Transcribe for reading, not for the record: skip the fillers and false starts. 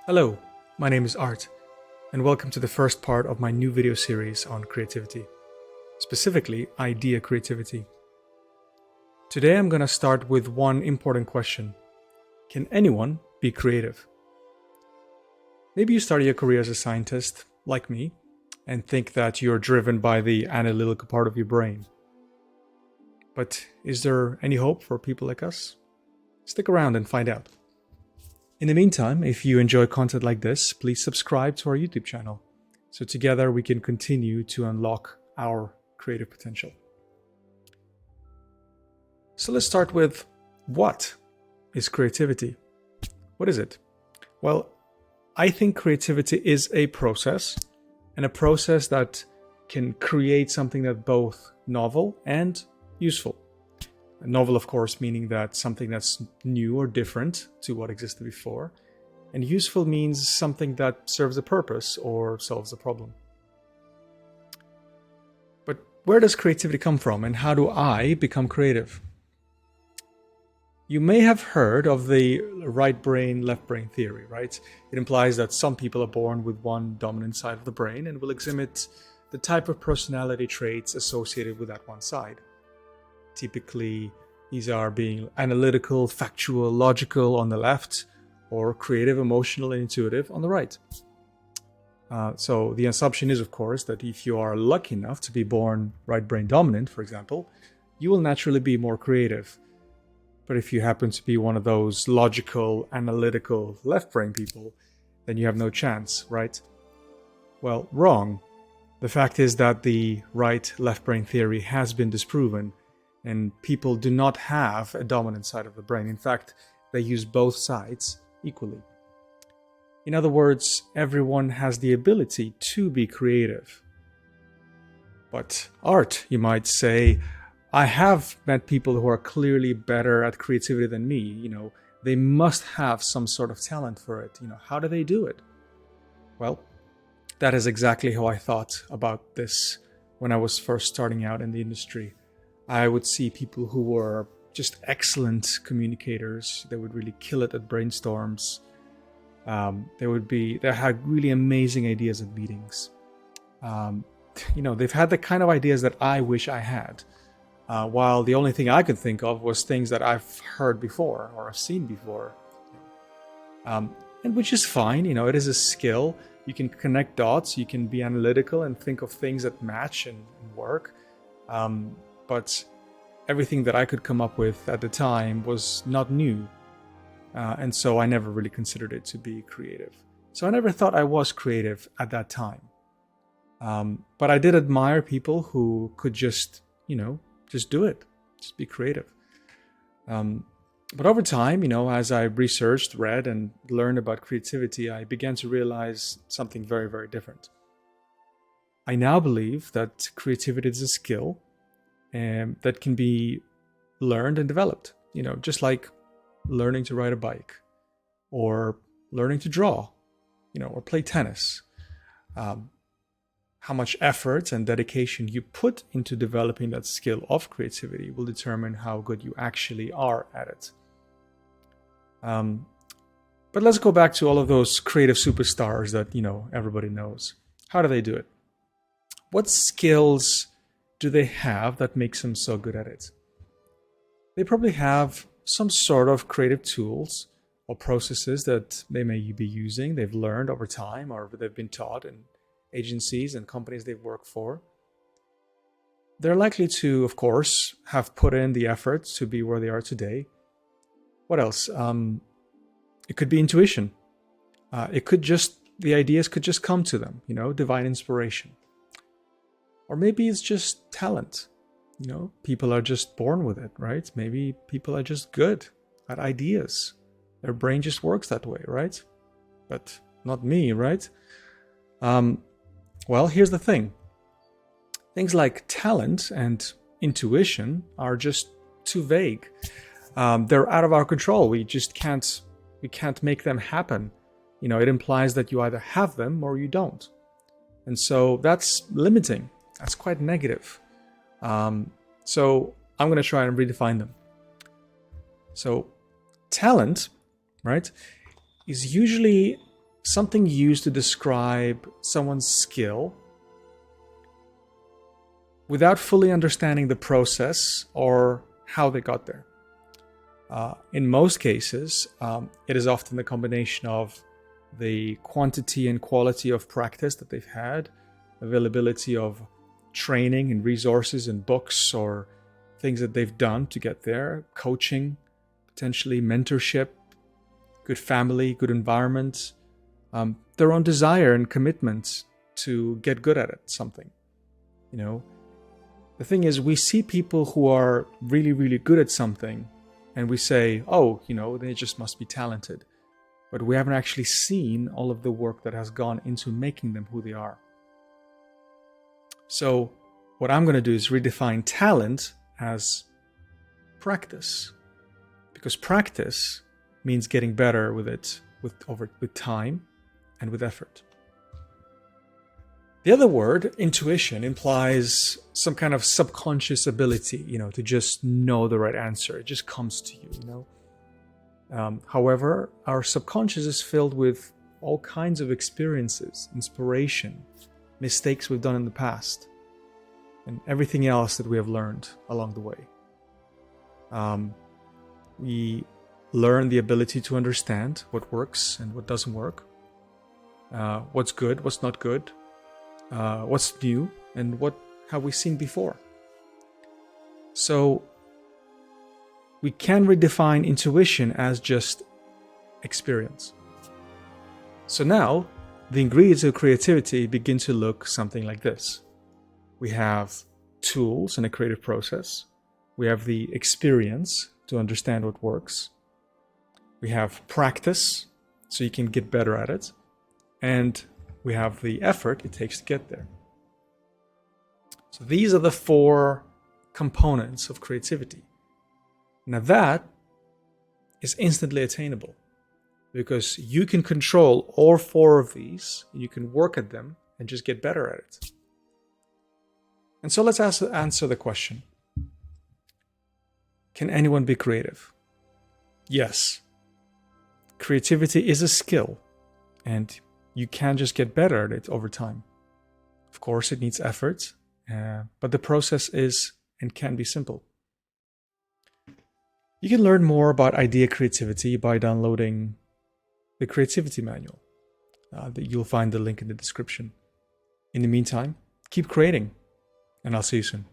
Hello, my name is Art, and welcome to the first part of my new video series on creativity, specifically idea creativity. Today I'm going to start with one important question. Can anyone be creative? Maybe you started your career as a scientist, like me, and think that you're driven by the analytical part of your brain. But is there any hope for people like us? Stick around and find out. In the meantime, if you enjoy content like this, please subscribe to our YouTube channel, so together we can continue to unlock our creative potential. So let's start with, what is creativity? What is it? Well, I think creativity is a process, and a process that can create something that's both novel and useful. Novel, of course, meaning that something that's new or different to what existed before. And useful means something that serves a purpose or solves a problem. But where does creativity come from, and how do I become creative? You may have heard of the right brain, left brain theory, right? It implies that some people are born with one dominant side of the brain and will exhibit the type of personality traits associated with that one side. Typically, these are being analytical, factual, logical on the left, or creative, emotional, and intuitive on the right. So the assumption is, of course, that if you are lucky enough to be born right brain dominant, for example, you will naturally be more creative. But if you happen to be one of those logical, analytical, left brain people, then you have no chance, right? Well, wrong. The fact is that the right-left brain theory has been disproven, and people do not have a dominant side of the brain. In fact, they use both sides equally. In other words, everyone has the ability to be creative. But Art, you might say, I have met people who are clearly better at creativity than me. They must have some sort of talent for it. How do they do it? Well, that is exactly how I thought about this when I was first starting out in the industry. I would see people who were just excellent communicators. They would really kill it at brainstorms. They had really amazing ideas at meetings. They've had the kind of ideas that I wish I had. While the only thing I could think of was things that I've heard before or I've seen before. And which is fine, it is a skill. You can connect dots, you can be analytical and think of things that match and work. But everything that I could come up with at the time was not new. And so I never really considered it to be creative. So I never thought I was creative at that time. But I did admire people who could just do it, just be creative. But over time, as I researched, read, and learned about creativity, I began to realize something very, very different. I now believe that creativity is a skill that can be learned and developed, just like learning to ride a bike or learning to draw, or play tennis. How much effort and dedication you put into developing that skill of creativity will determine how good you actually are at it. But let's go back to all of those creative superstars that, everybody knows. How do they do it? What skills do they have that makes them so good at it? They probably have some sort of creative tools or processes that they may be using, they've learned over time, or they've been taught in agencies and companies they've worked for. They're likely to, of course, have put in the effort to be where they are today. What else? It could be intuition. The ideas could just come to them, divine inspiration. Or maybe it's just talent. People are just born with it, right? Maybe people are just good at ideas. Their brain just works that way, right? But not me, right? Well, here's the thing. Things like talent and intuition are just too vague. They're out of our control. We can't make them happen. It implies that you either have them or you don't. And so that's limiting. That's quite negative. So I'm going to try and redefine them. So talent, right, is usually something used to describe someone's skill without fully understanding the process or how they got there. In most cases, it is often the combination of the quantity and quality of practice that they've had, availability of training and resources and books or things that they've done to get there, coaching, potentially mentorship, good family, good environment, their own desire and commitment to get good at it, something. You know, the thing is, we see people who are really, really good at something and we say, oh, you know, they just must be talented. But we haven't actually seen all of the work that has gone into making them who they are. So what I'm going to do is redefine talent as practice. Because practice means getting better with it with time and with effort. The other word, intuition, implies some kind of subconscious ability, you know, to just know the right answer. It just comes to you, you know. However, our subconscious is filled with all kinds of experiences, inspiration, mistakes we've done in the past, and everything else that we have learned along the way. We learn the ability to understand what works and what doesn't work, what's good, what's not good, what's new, and what have we seen before. So we can redefine intuition as just experience. So now the ingredients of creativity begin to look something like this. We have tools and a creative process. We have the experience to understand what works. We have practice, so you can get better at it. And we have the effort it takes to get there. So these are the 4 components of creativity. Now that is instantly attainable because you can control all 4 of these, and you can work at them and just get better at it. And so let's answer the question. Can anyone be creative? Yes. Creativity is a skill, and you can just get better at it over time. Of course, it needs effort, but the process is and can be simple. You can learn more about idea creativity by downloading the Creativity Manual. You'll find the link in the description. In the meantime, keep creating, and I'll see you soon.